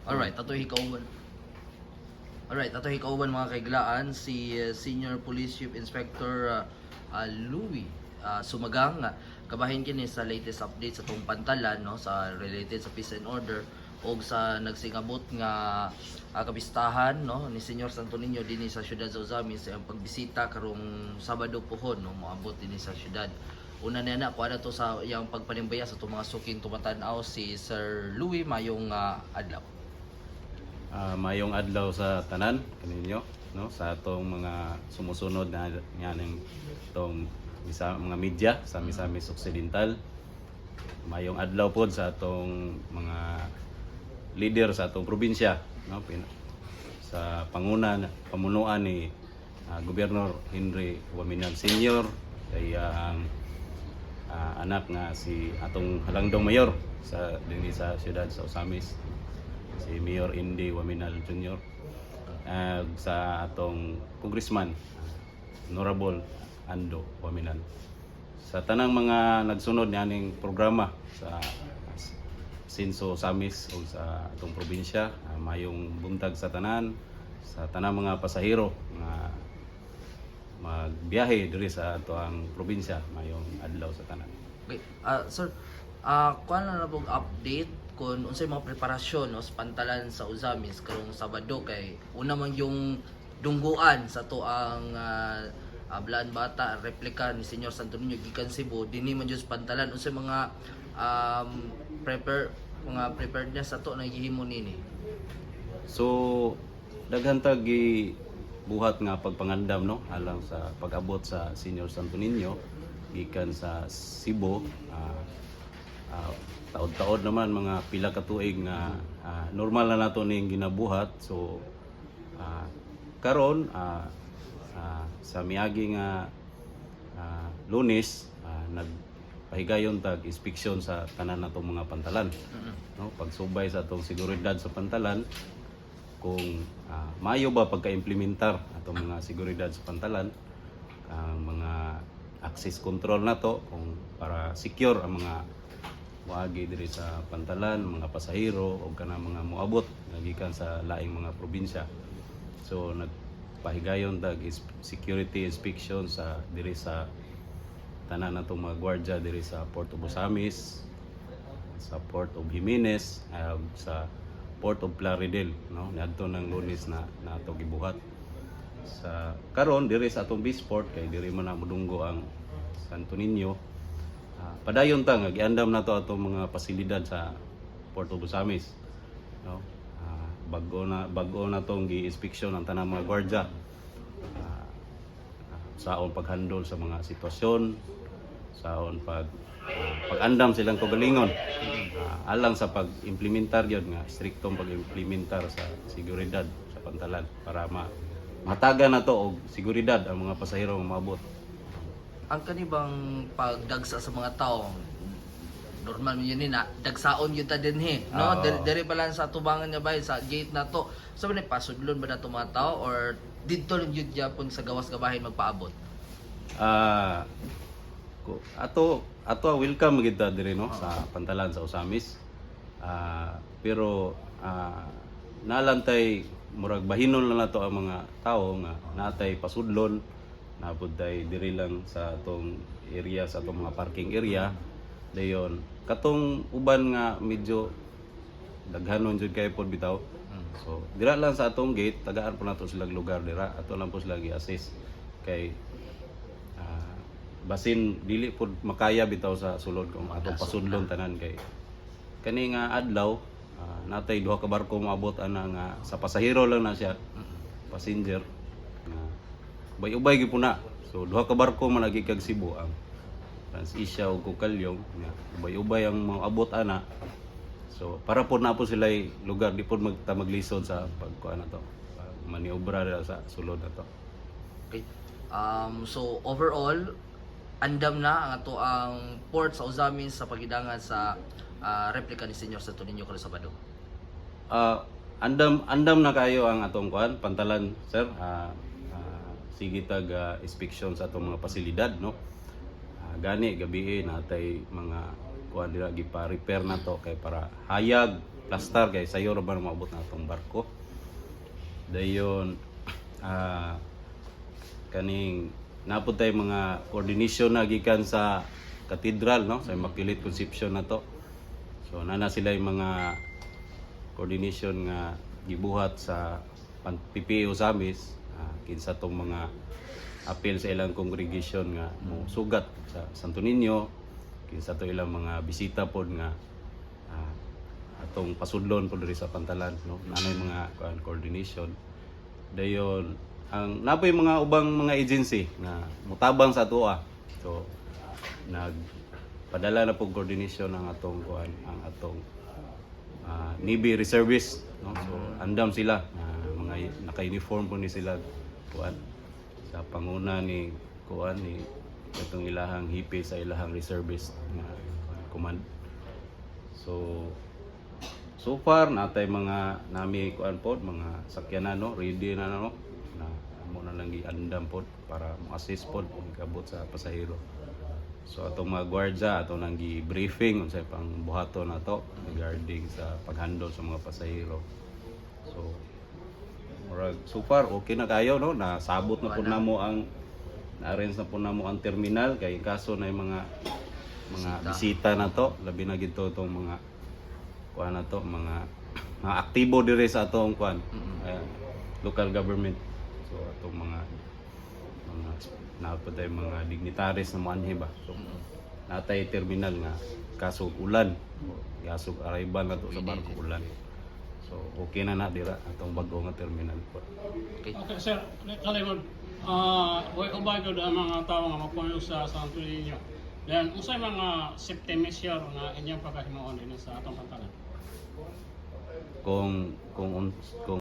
Alright, ato hikauban mga kaiglaan si Senior Police Chief Inspector Louie Sumagang kabahin kini sa latest update sa tong pantalan no sa related sa peace and order og sa nagsingabot nga kapistahan no ni Senyor Santo Niño dinhi sa siyudad sa Ozamis ang pagbisita karong Sabado pohon no moabot dinhi sa siyudad. Una na na kuha na to sa iyang pagpanimbaya sa itong mga suking tumatan-aw si Sir Louie mayong adlaw. Mayong adlaw sa tanan kaninyo no sa atong mga sumusunod na nganing tong mga media sa Misamis Occidental. Mayong adlaw pod sa atong mga leader sa atong probinsya no sa pamunuan ni Gobernador Henry Waminal Sr. kay ang anak nga si atong halangdong mayor sa dinhi sa siyudad sa Ozamis, si Mayor Indy Waminal Jr. Sa atong congressman Honorable Ando Waminal. Sa tanang mga nagsunod nianing programa sa Sinso Ozamis o sa atong probinsya, mayong buntag sa tanan, sa tanang mga pasahero nga magbiyahe diri sa atong probinsya, mayong adlaw sa tanan. Okay. Sir, kuha na pong update kung unsay mga preparasyon no, sa pantalan sa Ozamis karong Sabado kay una man yung dungguan sa to ang Blaan Bata replika ni Senyor Santo Niño gikan Cebu dinhi man jud sa pantalan unsay mga preparedness sa to na gihimo nini. So daghan tag buhat nga pagpangandam no alang sa pag-abot sa Senyor Santo Niño gikan sa Cebu. Taod-taod naman mga pila ka tuig nga normal na nato ning ginabuhat. So karon sa miagi nga Lunes nagpahigayon tag inspeksyon sa tanan natong mga pantalan no pagsubay sa atong seguridad sa pantalan kung maayo ba pagka-implementar atong mga seguridad sa pantalan, mga access control nato kung para secure ang mga waagi diri sa pantalan, mga pasahero o kanang mga moabot nagikan sa laing mga probinsya. So nagpahigayon tag security inspection sa diri sa tanan natong mga gwardiya diri sa Port of Ozamis, sa Port of Jimenez, sa Port of Plaridel no niadto ng Lunes na ato gibuhat. Sa karon diri sa atong Bisport kay diri man na modunggo ang Santo Niño. Padayon ta nga giandam nato atong mga pasilidad sa Port of Ozamis no. Bago na tong gi-inspeksyon ang tanang mga gwardiya saon paghandle sa mga sitwasyon, saon pag-andam silang kagalingon alang sa pag-implementar gyud nga striktong pag-implementar sa seguridad sa pantalan para matagan na to og seguridad ang mga pasahero nga maabot. Ang kanibang pagdagsa sa mga tao normal man yun na dagsaon yun ta dinhi no diri pa lang sa tubangan nga bahay sa gate na to so man pasudlon ba na to mga tao or didto lang yun gyapon sa gawas nga bahay magpaabot. Ato welcome kita diri no sa pantalan sa Ozamis. Pero nalantay murag bahinon lang nato ang mga tao nga natay pasudlon napud tay diri lang sa atong area sa atong mga parking area. Dayon katong uban nga medyo daghanon jud kay pod bitaw. So dira lang sa atong gate tagaan po nato sila lugar dira ato lang po sila gi-assist kay basin dili pod makaya bitaw sa sulod kung atong pasudlon tanan kay kani nga adlaw natay duha ka barko moabot ana nga sa pasahero lang na siya passenger ubay-ubay gyud na. So duha ka barko man lagi kag Cebu ang Trans-Asia ug Kukalyong nga ubay-ubay ang moabot ana. So para pod na po sila lugar di pod maglisod sa pagkuan na to maniobra sa sulod na to. Okay. So overall andam na ang ato ang port sa Ozamis sa pagidangan sa replika ni Senyor Santo Niño karong Sabado. Andam na kayo ang atong kuan pantalan sir. Sige tag inspeksyon sa atong mga pasilidad no. Gani gabi natay mga kuan dira gipa-repair na to kay para hayag plastar kay sayo ra ba na maabot na atong barko. Dayon kaning napod tay mga coordination na gikan sa katedral, no, sa Immaculate Conception na to. So nana sila yung mga coordination nga gibuhat sa PPO Samis, kinsa tong mga appeal sa ilang congregation nga mo sugat sa Santo Niño, kinsa to ilang mga bisita pod nga atong pasudlon pod diri sa Pantalan, no, nanay mga coordination. Dayon ang napoy mga ubang mga agency nga mutabang sa atoa. So nagpadala na po coordination ang atong Navy Reservists, no? So andam sila mga naka-uniform po ni sila kuan sa panguna ni kuan ni itong ilahang hipi sa ilahang reservist nga command. So far natay mga nami kuan pod mga sakyanan, no, ready na, no, na amo na lang giandam pod para mo-assist pod pagabot sa pasahero. So atong mga gwardiya atong nang gi-briefing unsay pang buhaton nato regarding sa paghandle sa mga pasahero. So murag so far okay na kayo, no, nasabot na po namo ang na-arrange na po namo ang terminal kay kaso na yung mga bisita na to, labi na gito tong mga kuan na to, mga aktibo dire sa atong kuan local government. So atong mga naapod tayo mga dignitaries na muanhi ba. So natay terminal nga kaso ulan, kaso arrival na to sa barko ulan. So okay na dira atong bag-o nga terminal po. Okay. Okay, sir. Kalimod, way ubay ko ang mga tao nga magpuyo sa Santo Niño. Then, unsay mga safety measure nga inyong pagkahimuon din sa atong Pantalan? Kung